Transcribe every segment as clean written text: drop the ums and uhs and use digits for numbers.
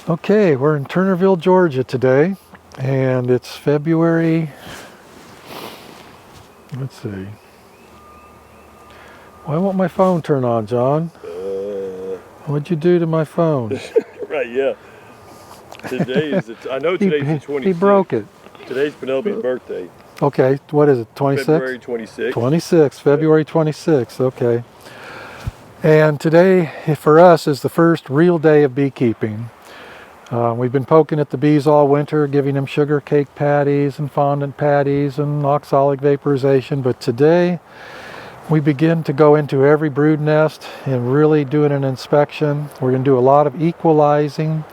Okay, we're in Turnerville, Georgia today, and it's February, let's see. Why won't my phone turn on, John? What'd you do to my phone? Right, yeah. Today is, I know today's the 26th. He broke it. Today's Penelope's birthday. Okay, what is it, 26th? February 26th. 26th, February 26th, okay. And today, for us, is the first real day of beekeeping. We've been poking at the bees all winter, giving them sugar cake patties and fondant patties and oxalic vaporization, but today we begin to go into every brood nest and really doing an inspection. We're going to do a lot of equalizing.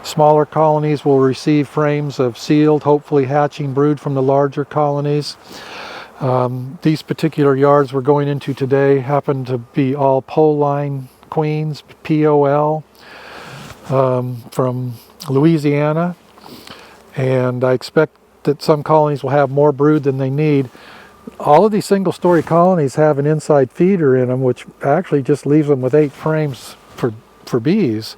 Smaller colonies will receive frames of sealed, hopefully hatching brood from the larger colonies. These particular yards we're going into today happen to be all pole line queens, POL, from Louisiana, and I expect that some colonies will have more brood than they need. All of these single-story colonies have an inside feeder in them, which actually just leaves them with 8 frames for bees,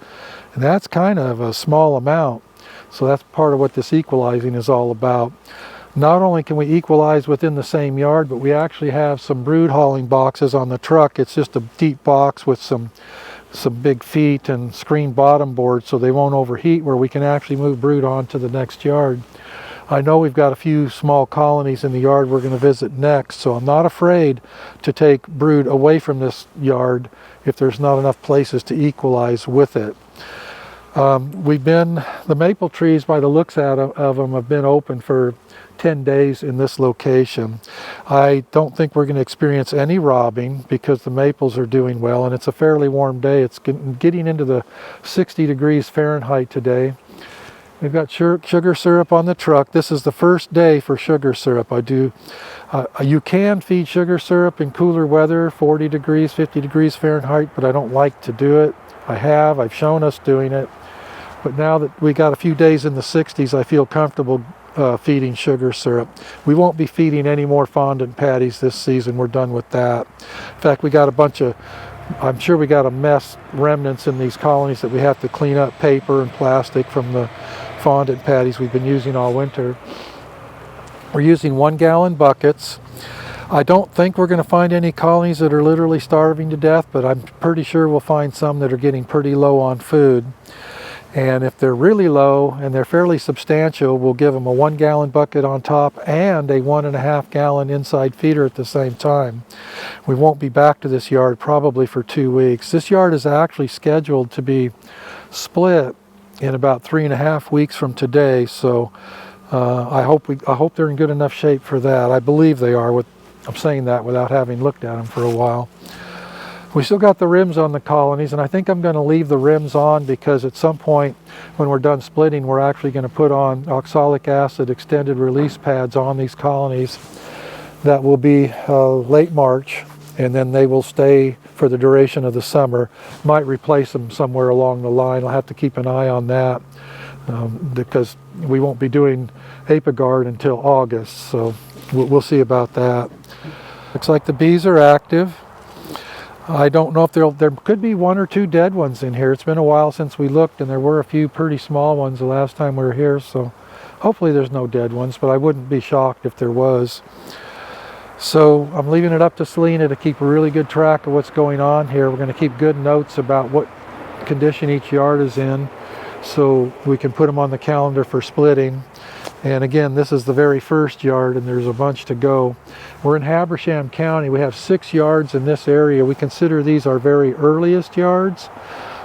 and that's kind of a small amount. So that's part of what this equalizing is all about. Not only can we equalize within the same yard, but we actually have some brood hauling boxes on the truck. It's just a deep box with some big feet and screen bottom boards so they won't overheat, where we can actually move brood on to the next yard. I know we've got a few small colonies in the yard we're going to visit next, so I'm not afraid to take brood away from this yard if there's not enough places to equalize with it. The maple trees, by the looks of them, have been open for 10 days in this location. I don't think we're going to experience any robbing because the maples are doing well, and it's a fairly warm day. It's getting into the 60 degrees Fahrenheit today. We've got sugar syrup on the truck. This is the first day for sugar syrup. You can feed sugar syrup in cooler weather, 40 degrees, 50 degrees Fahrenheit, but I don't like to do it. I've shown us doing it. But now that we got a few days in the 60s, I feel comfortable feeding sugar syrup. We won't be feeding any more fondant patties this season. We're done with that. In fact, we got a bunch of, I'm sure we got a mess remnants in these colonies that we have to clean up, paper and plastic from the fondant patties we've been using all winter. We're using 1-gallon buckets. I don't think we're going to find any colonies that are literally starving to death, but I'm pretty sure we'll find some that are getting pretty low on food. And if they're really low and they're fairly substantial, we'll give them a 1-gallon bucket on top and a 1.5-gallon inside feeder at the same time. We won't be back to this yard probably for 2 weeks. This yard is actually scheduled to be split in about 3.5 weeks from today, so I hope they're in good enough shape for that. I believe they are. I'm saying that without having looked at them for a while. We still got the rims on the colonies, and I think I'm going to leave the rims on because at some point when we're done splitting, we're actually going to put on oxalic acid extended release pads on these colonies. That will be late March, and then they will stay for the duration of the summer. Might replace them somewhere along the line. I'll have to keep an eye on that because we won't be doing Apigard until August, so we'll see about that. Looks like the bees are active. I don't know if there could be 1 or 2 dead ones in here. It's been a while since we looked, and there were a few pretty small ones the last time we were here, so hopefully there's no dead ones, but I wouldn't be shocked if there was. So I'm leaving it up to Selena to keep a really good track of what's going on here. We're going to keep good notes about what condition each yard is in so we can put them on the calendar for splitting. And again, this is the very first yard, and there's a bunch to go. We're in Habersham County. We have 6 yards in this area. We consider these our very earliest yards.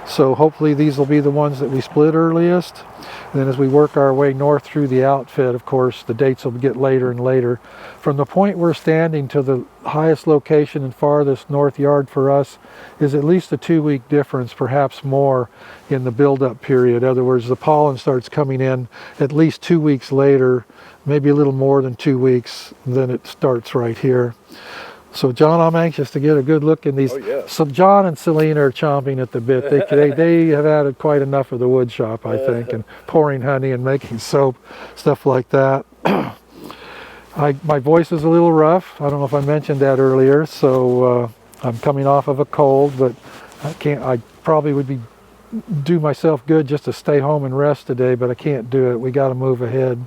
So hopefully these will be the ones that we split earliest. And then as we work our way north through the outfit, of course, the dates will get later and later. From the point we're standing to the highest location and farthest north yard for us is at least a 2-week difference, perhaps more, in the build-up period. In other words, the pollen starts coming in at least 2 weeks later, maybe a little more than 2 weeks, than it starts right here. So John, I'm anxious to get a good look in these. Oh, yeah. So John and Selena are chomping at the bit. They have added quite enough of the wood shop, I think, and pouring honey and making soap, stuff like that. My voice is a little rough. I don't know if I mentioned that earlier. So I'm coming off of a cold, but I probably would be do myself good just to stay home and rest today, but I can't do it. We got to move ahead.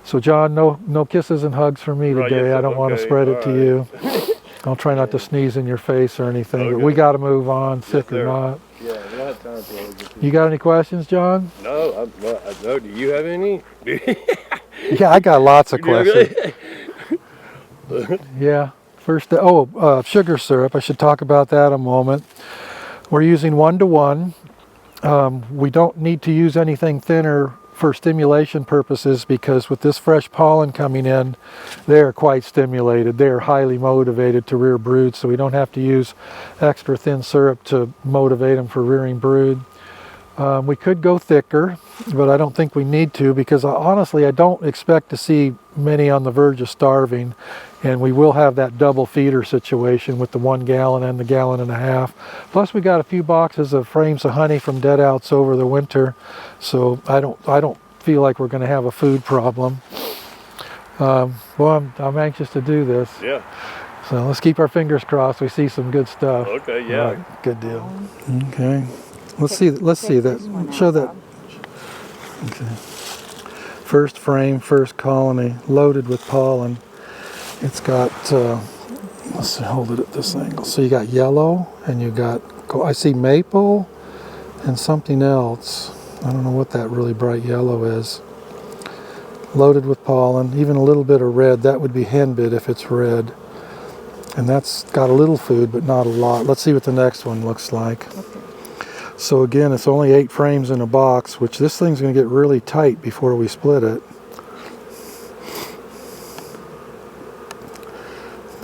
So John, no kisses and hugs for me Right, today. yes, I don't want to okay, spread it all to right. you. I'll try not to sneeze in your face or anything, but Okay. we got to move on, sick or sir. not. Yeah, we don't have time for all this. You got any questions, John? No, no. Do you have any? Yeah, I got lots of questions. Okay. Yeah. First, sugar syrup. I should talk about that a moment. We're using 1-to-1. We don't need to use anything thinner for stimulation purposes because with this fresh pollen coming in, they are quite stimulated. They are highly motivated to rear brood, so we don't have to use extra thin syrup to motivate them for rearing brood. We could go thicker, but I don't think we need to because honestly I don't expect to see many on the verge of starving, and we will have that double feeder situation with the 1 gallon and the 1.5 gallons. Plus we got a few boxes of frames of honey from dead outs over the winter, so I don't feel like we're going to have a food problem. Well, I'm anxious to do this. Yeah. So let's keep our fingers crossed. We see some good stuff. Okay. Yeah. All right, good deal. Okay. Let's see that. Show that. Okay. First frame, first colony, loaded with pollen. It's got, let's see, hold it at this angle. So you got yellow, and you got, I see maple, and something else. I don't know what that really bright yellow is. Loaded with pollen, even a little bit of red. That would be henbit if it's red. And that's got a little food, but not a lot. Let's see what the next one looks like. Okay. So again, it's only 8 frames in a box, which this thing's going to get really tight before we split it.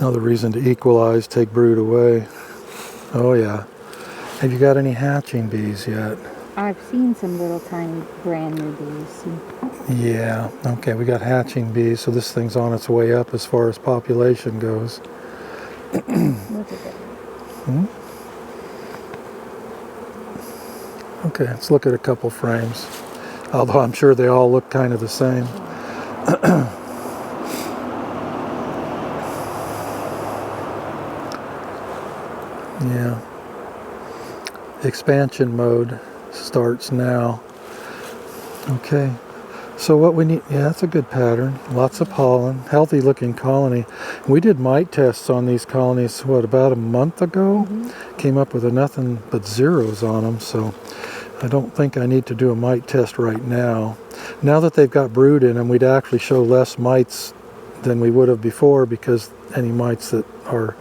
Another reason to equalize, take brood away. Oh yeah. Have you got any hatching bees yet? I've seen some little tiny brand new bees. Yeah, okay, we got hatching bees, so this thing's on its way up as far as population goes. Look at that. Okay, let's look at a couple frames. Although I'm sure they all look kind of the same. Yeah. Expansion mode starts now. Okay. So what we need, yeah, that's a good pattern. Lots of pollen, healthy looking colony. We did mite tests on these colonies, what, about a month ago? Came up with nothing but zeros on them, so I don't think I need to do a mite test right now. Now that they've got brood in them, we'd actually show less mites than we would have before because any mites that are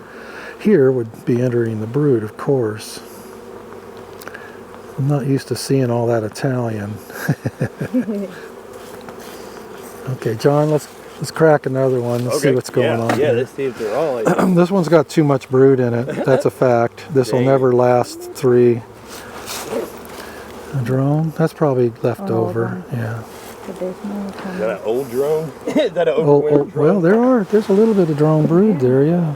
here would be entering the brood, of course. I'm not used to seeing all that Italian. Okay, John, let's crack another one. Let's see what's going on Yeah, here. let's see if they're all like This one's got too much brood in it. That's a fact. This will Dang. never last 3. A drone? That's probably left over. Yeah. But there's more Is coming. that an old drone? Is that an Oh, overwintered well, drone? there's a little bit of drone brood there, yeah.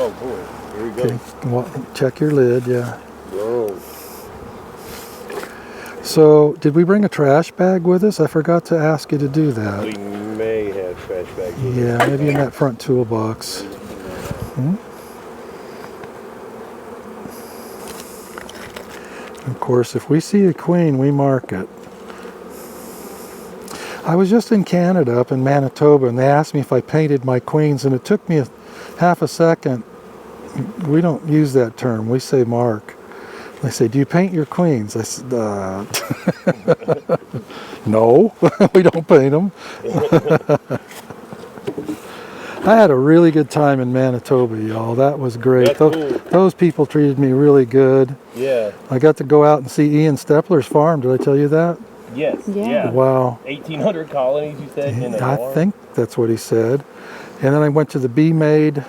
Oh boy, here we go. Okay, well, check your lid, yeah. Drone. So, did we bring a trash bag with us? I forgot to ask you to do that. We may have trash bags. with Yeah, us. maybe in that front toolbox. Of course, if we see a queen, we mark it. I was just in Canada, up in Manitoba, and they asked me if I painted my queens, and it took me half a second. We don't use that term. We say mark. They say, do you paint your queens? I said, no, we don't paint them. I had a really good time in Manitoba, y'all. That was great. That's cool. Those people treated me really good. Yeah. I got to go out and see Ian Stepler's farm. Did I tell you that? Yes. Yeah. Yeah. Wow. 1,800 colonies, you said, in a I farm? think that's what he said. And then I went to the Bee Made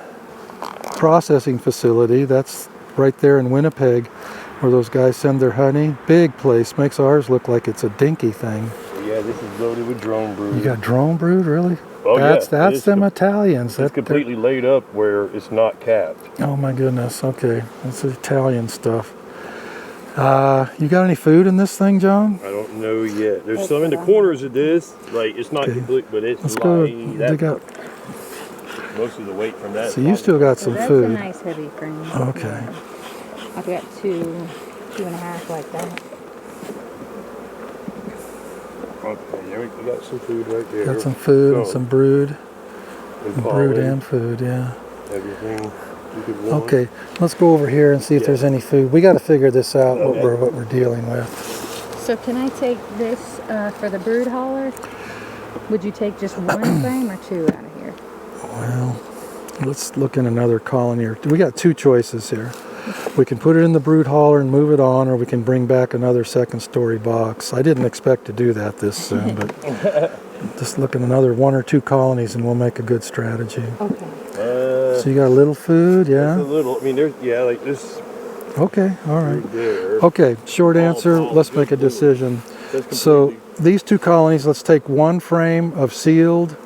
processing facility. That's right there in Winnipeg, where those guys send their honey. Big place. Makes ours look like it's a dinky thing. Yeah, this is loaded with drone brood. You got drone brood, really? Oh, that's yeah. That's them Italians. It's completely laid up where it's not capped. Oh my goodness. Okay, that's Italian stuff. You got any food in this thing, John? I don't know yet. There's some in the corners of this. Like, it's not Okay. complete, but it's Let's go like that. dig out. most of the weight from that. So you still got So some that's food. a nice heavy frame. Okay. Yeah. I've got two and a half like that. Okay, yeah, we got some food right there. Got some food and So, some brood. and Brood pollen, and food, yeah. everything you could want. Okay, let's go over here and see if Yeah. there's any food. We got to figure this out, Okay. what we're dealing with. So can I take this for the brood hauler? Would you take just one frame or two out of here? Well, let's look in another colony. We got two choices here. We can put it in the brood hauler and move it on, or we can bring back another second story box. I didn't expect to do that this soon, but just look at another 1 or 2 colonies and we'll make a good strategy. Okay. So you got a little food, It's a yeah? little, I mean, there's, yeah, like this Okay, all right. right there. Okay, short answer, Oh, let's make a good decision. That's So completely- these 2 colonies, let's take 1 frame of sealed,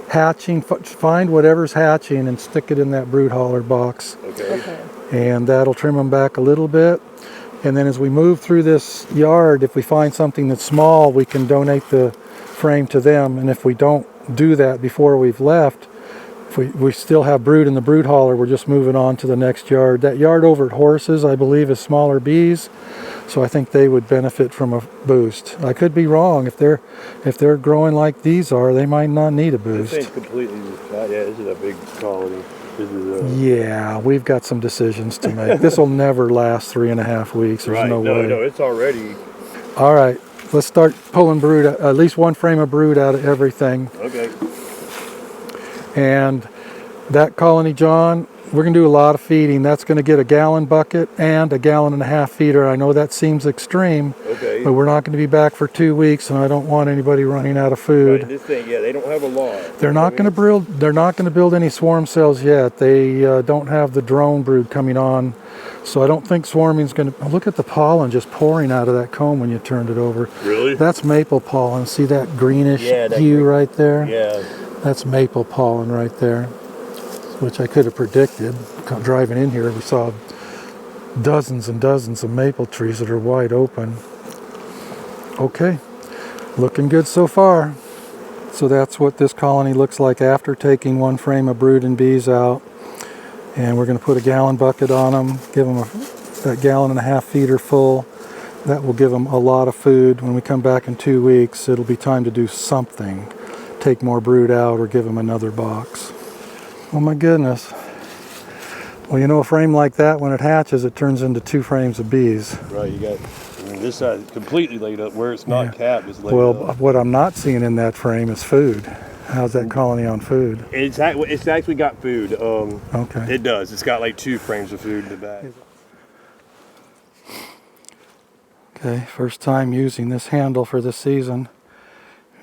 hatching, find whatever's hatching and stick it in that brood hauler box. okay. Okay. And that'll trim them back a little bit. And then as we move through this yard, if we find something that's small, we can donate the frame to them. And if we don't do that before we've left, if we still have brood in the brood hauler, we're just moving on to the next yard. That yard over at Horses, I believe, is smaller bees. So I think they would benefit from a boost. I could be wrong. If they're growing like these are, they might not need a This boost. ain't completely, yeah, this is a big colony. This is Yeah, we've got some decisions to make. This will never last 3.5 weeks. There's right, no way. no, it's already, All right, let's start pulling brood, at least 1 frame of brood out of everything. okay. And that colony, John, we're going to do a lot of feeding. That's going to get a gallon bucket and a 1.5 gallon feeder. I know that seems extreme, Okay. but we're not going to be back for 2 weeks, and I don't want anybody running out of food. Right, this thing, yeah, they don't have a lot. They're not going to build. They're not going to build any swarm cells yet. They don't have the drone brood coming on, so I don't think swarming's going to. Look at the pollen just pouring out of that comb when you turned it over. Really? That's maple pollen. See that greenish Yeah, that hue green- right there? Yeah. That's maple pollen right there, which I could have predicted. Driving in here, we saw dozens and dozens of maple trees that are wide open. Okay, looking good so far. So that's what this colony looks like after taking 1 frame of brood and bees out. And we're going to put a gallon bucket on them, give them that 1.5 gallon feeder full. That will give them a lot of food. When we come back in 2 weeks, it'll be time to do something. Take more brood out or give them another box. Oh my goodness. Well, you know, a frame like that, when it hatches, it turns into 2 frames of bees. Right, you got, I mean, this side is completely laid up. Where it's not Yeah. capped, it's laid Well, up. what I'm not seeing in that frame is food. How's that colony on food? It's actually got food. Okay. It does. It's got like 2 frames of food in the back. Okay, first time using this handle for this season.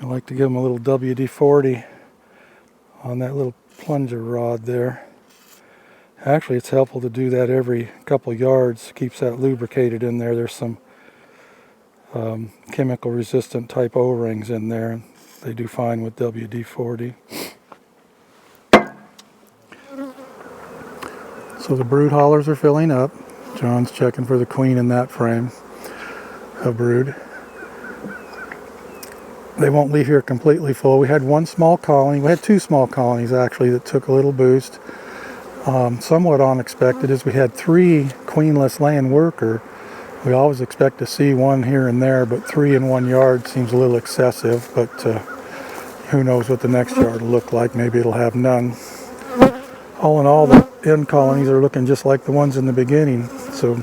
I like to give them a little WD-40 on that little plunger rod there. Actually, it's helpful to do that every couple yards. Keeps that lubricated in there. There's some chemical resistant type O-rings in there. They do fine with WD-40. So the brood haulers are filling up. John's checking for the queen in that frame of brood. They won't leave here completely full. We had 1 small colony. We had 2 small colonies actually that took a little boost. Somewhat unexpected is we had 3 queenless laying worker. We always expect to see 1 here and there, but 3 in 1 yard seems a little excessive, but who knows what the next yard will look like. Maybe it'll have none. All in all, the end colonies are looking just like the ones in the beginning. So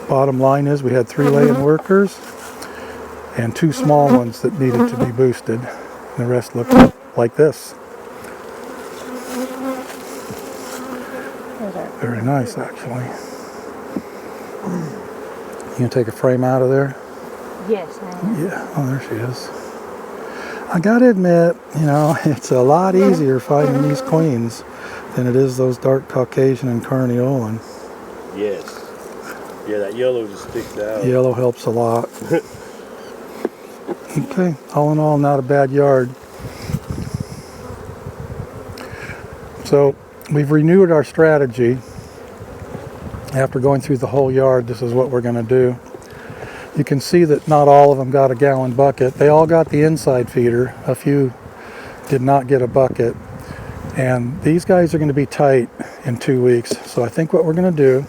bottom line is we had 3 laying workers and 2 small ones that needed to be boosted. The rest looked like this. Very nice, actually. You gonna take a frame out of there? Yes, I am. Yeah, oh, there she is. I gotta admit, you know, it's a lot easier finding these queens than it is those dark Caucasian and Carniolan. Yes. Yeah, that yellow just sticks out. Yellow helps a lot. Okay, all in all, not a bad yard. So we've renewed our strategy. After going through the whole yard, this is what we're going to do. You can see that not all of them got a gallon bucket. They all got the inside feeder. A few did not get a bucket. And these guys are going to be tight in 2 weeks. So I think what we're going to do,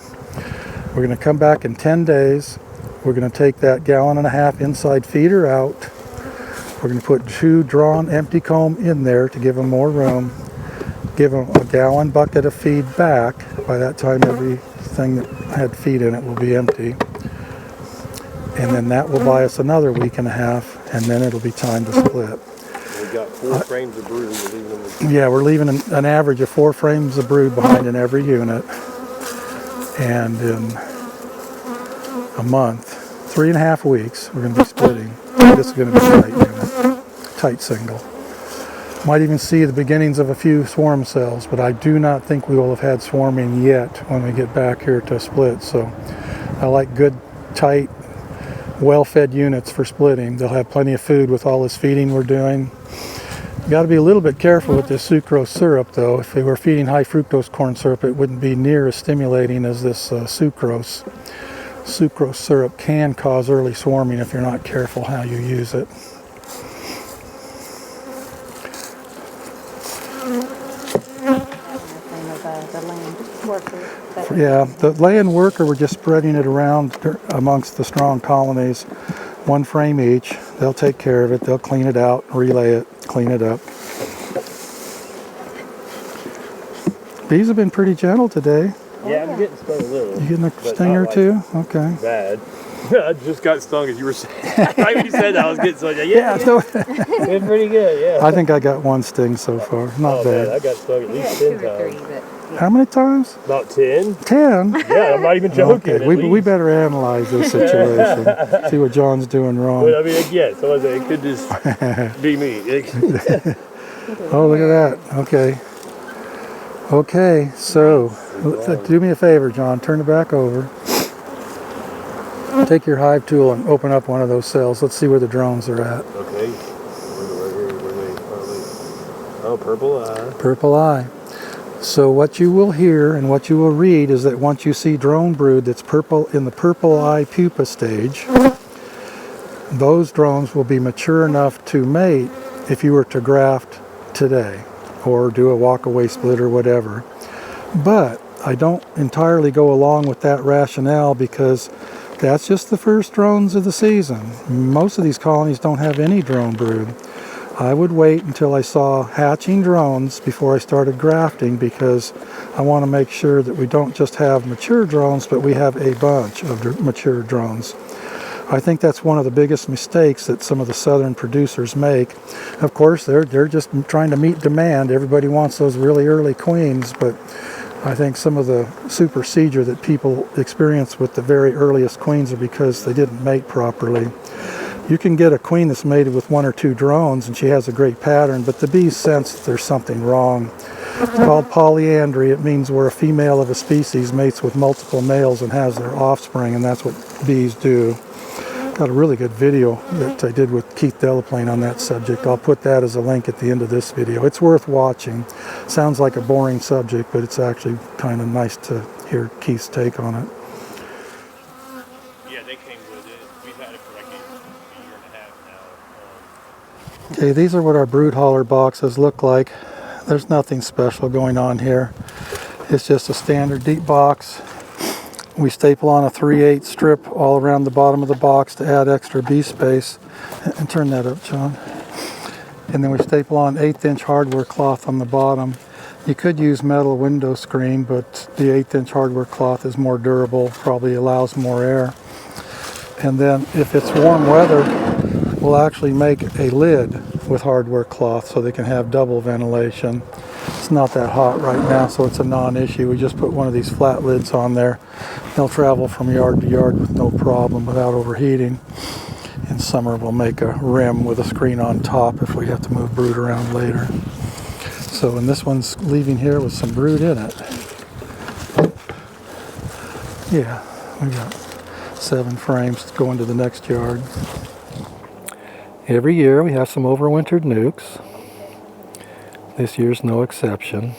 we're going to come back in 10 days. We're going to take that 1.5 gallon inside feeder out. We're going to put 2 drawn empty comb in there to give them more room. Give them a 1 gallon bucket of feed back. By that time, everything that had feed in it will be empty. And then that will buy us another 1.5 weeks, and then it'll be time to split. We got 4 frames of brood. We're leaving them with. Yeah, we're leaving an average of 4 frames of brood behind in every unit. And in a month, 3.5 weeks, we're going to be splitting. This is going to be a tight unit, tight single. Might even see the beginnings of a few swarm cells, but I do not think we will have had swarming yet when we get back here to split. So I like good, tight, well-fed units for splitting. They'll have plenty of food with all this feeding we're doing. You got to be a little bit careful with this sucrose syrup, though. If we were feeding high fructose corn syrup, it wouldn't be near as stimulating as this sucrose. Sucrose syrup can cause early swarming if you're not careful how you use it. Yeah, the laying worker, we're just spreading it around amongst the strong colonies. 1 frame each. They'll take care of it. They'll clean it out, relay it, clean it up. Bees have been pretty gentle today. Yeah, I'm getting stung a little. You getting a sting or two? Okay. Bad. I just got stung as you were saying. Right when you said that, I was getting stung. Yeah, so It's pretty good, yeah. I think I got 1 sting so far. Not Man, I bad. got stung at least 10 times. How many times? About 10? 10? Yeah, I'm not even joking. Okay, we better analyze this situation. See what John's doing wrong. But I mean, again, so it could just be me. Oh, look at that. Okay. Okay, so do me a favor, John. Turn it back over. Take your hive tool and open up one of those cells. Let's see where the drones are at. Okay. Where are they? Oh, purple eye. Purple eye. So what you will hear and what you will read is that once you see drone brood that's purple in the purple eye pupa stage, those drones will be mature enough to mate if you were to graft today or do a walk-away split or whatever. But I don't entirely go along with that rationale because that's just the first drones of the season. Most of these colonies don't have any drone brood. I would wait until I saw hatching drones before I started grafting because I want to make sure that we don't just have mature drones, but we have a bunch of mature drones. I think that's one of the biggest mistakes that some of the southern producers make. Of course, they're just trying to meet demand. Everybody wants those really early queens, but I think some of the supersedure that people experience with the very earliest queens are because they didn't mate properly. You can get a queen that's mated with 1 or 2 drones and she has a great pattern, but the bees sense that there's something wrong. It's called polyandry. It means where a female of a species mates with multiple males and has their offspring, and that's what bees do. Got a really good video that I did with Keith Delaplane on that subject. I'll put that as a link at the end of this video. It's worth watching. Sounds like a boring subject, but it's actually kind of nice to hear Keith's take on it. Yeah, they came with it. We've had it for like a year and a half now. Okay, these are what our brood hauler boxes look like. There's nothing special going on here. It's just a standard deep box. We staple on a 3/8 strip all around the bottom of the box to add extra bee space. And turn that up, John. And then we staple on 1/8" hardware cloth on the bottom. You could use metal window screen, but the 1/8" hardware cloth is more durable, probably allows more air. And then if it's warm weather, we'll actually make a lid with hardware cloth so they can have double ventilation. It's not that hot right now, so it's a non-issue. We just put one of these flat lids on there. They'll travel from yard to yard with no problem without overheating. In summer, we'll make a rim with a screen on top if we have to move brood around later. So, and this one's leaving here with some brood in it. Yeah, we got 7 frames going to the next yard. Every year we have some overwintered nukes. This year's no exception.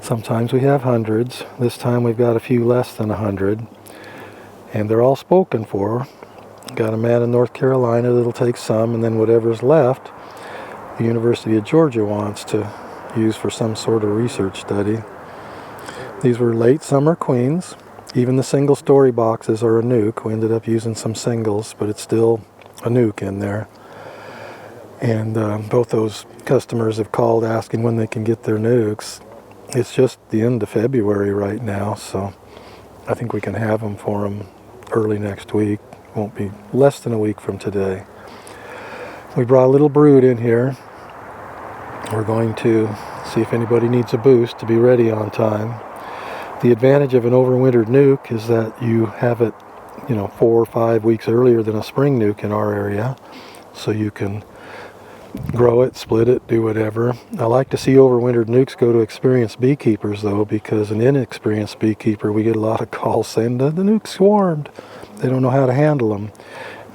Sometimes we have hundreds. This time we've got a few less than 100. And they're all spoken for. Got a man in North Carolina that'll take some, and then whatever's left, the University of Georgia wants to used for some sort of research study. These were late summer queens. Even the single story boxes are a nuke. We ended up using some singles, but it's still a nuke in there. And both those customers have called asking when they can get their nukes. It's just the end of February right now, so I think we can have them for them early next week. Won't be less than a week from today. We brought a little brood in here. We're going to see if anybody needs a boost to be ready on time. The advantage of an overwintered nuke is that you have it, 4 or 5 weeks earlier than a spring nuke in our area, so you can grow it, split it, do whatever. I like to see overwintered nukes go to experienced beekeepers though, because an inexperienced beekeeper, we get a lot of calls saying the nuke's swarmed. They don't know how to handle them.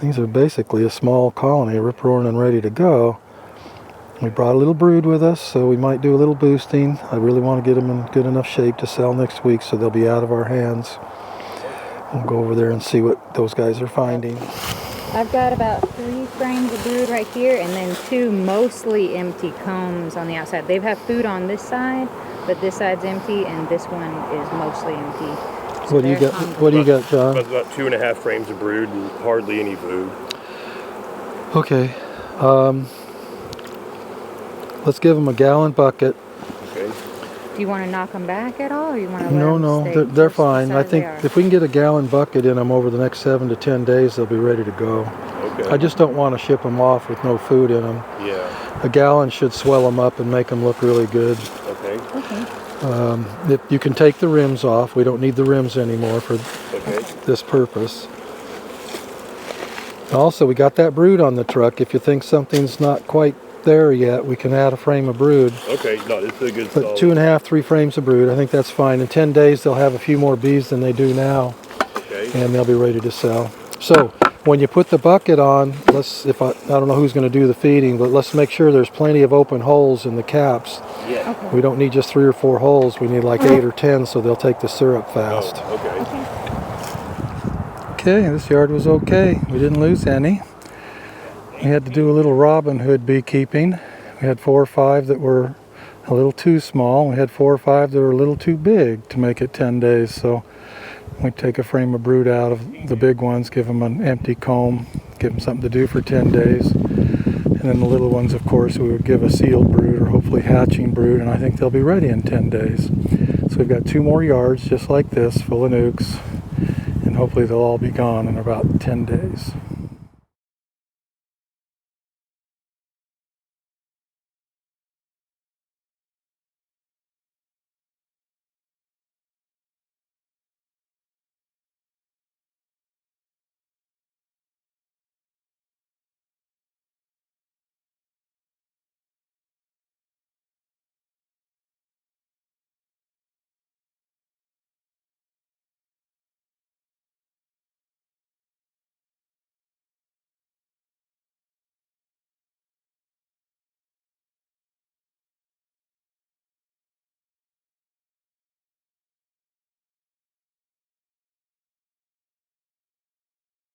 These are basically a small colony, rip-roaring and ready to go. We brought a little brood with us, so we might do a little boosting. I really want to get them in good enough shape to sell next week, so they'll be out of our hands. We'll go over there and see what those guys are finding. I've got about 3 frames of brood right here, and then 2 mostly empty combs on the outside. They have food on this side, but this side's empty, and this one is mostly empty. So What do you got? What do you got, John? About 2.5 frames of brood and hardly any food. Okay. Let's give them a gallon bucket. Okay. Do you want to knock them back at all, or you want to let No, them stay they're just the fine. I size think they are? if we can get a gallon bucket in them over the next 7 to 10 days, they'll be ready to go. Okay. I just don't want to ship them off with no food in them. Yeah. A gallon should swell them up and make them look really good. Okay. Okay. You can take the rims off. We don't need the rims anymore for Okay. this purpose. Also, we got that brood on the truck. If you think something's not quite there yet, we can add a frame of brood. Okay. No, this is a good But solid. 2.5, 3 frames of brood, I think that's fine. In 10 days, they'll have a few more bees than they do now, Okay. and they'll be ready to sell. So, when you put the bucket on, I don't know who's going to do the feeding, but let's make sure there's plenty of open holes in the caps. Yeah. Okay. We don't need just 3 or 4 holes. We need like 8 or 10, so they'll take the syrup fast. Oh, okay. Okay, this yard was okay. We didn't lose any. We had to do a little Robin Hood beekeeping. We had 4 or 5 that were a little too small. We had 4 or 5 that were a little too big to make it 10 days. So we take a frame of brood out of the big ones, give them an empty comb, give them something to do for 10 days. And then the little ones, of course, we would give a sealed brood or hopefully hatching brood, and I think they'll be ready in 10 days. So we've got 2 more yards just like this, full of nukes, and hopefully they'll all be gone in about 10 days.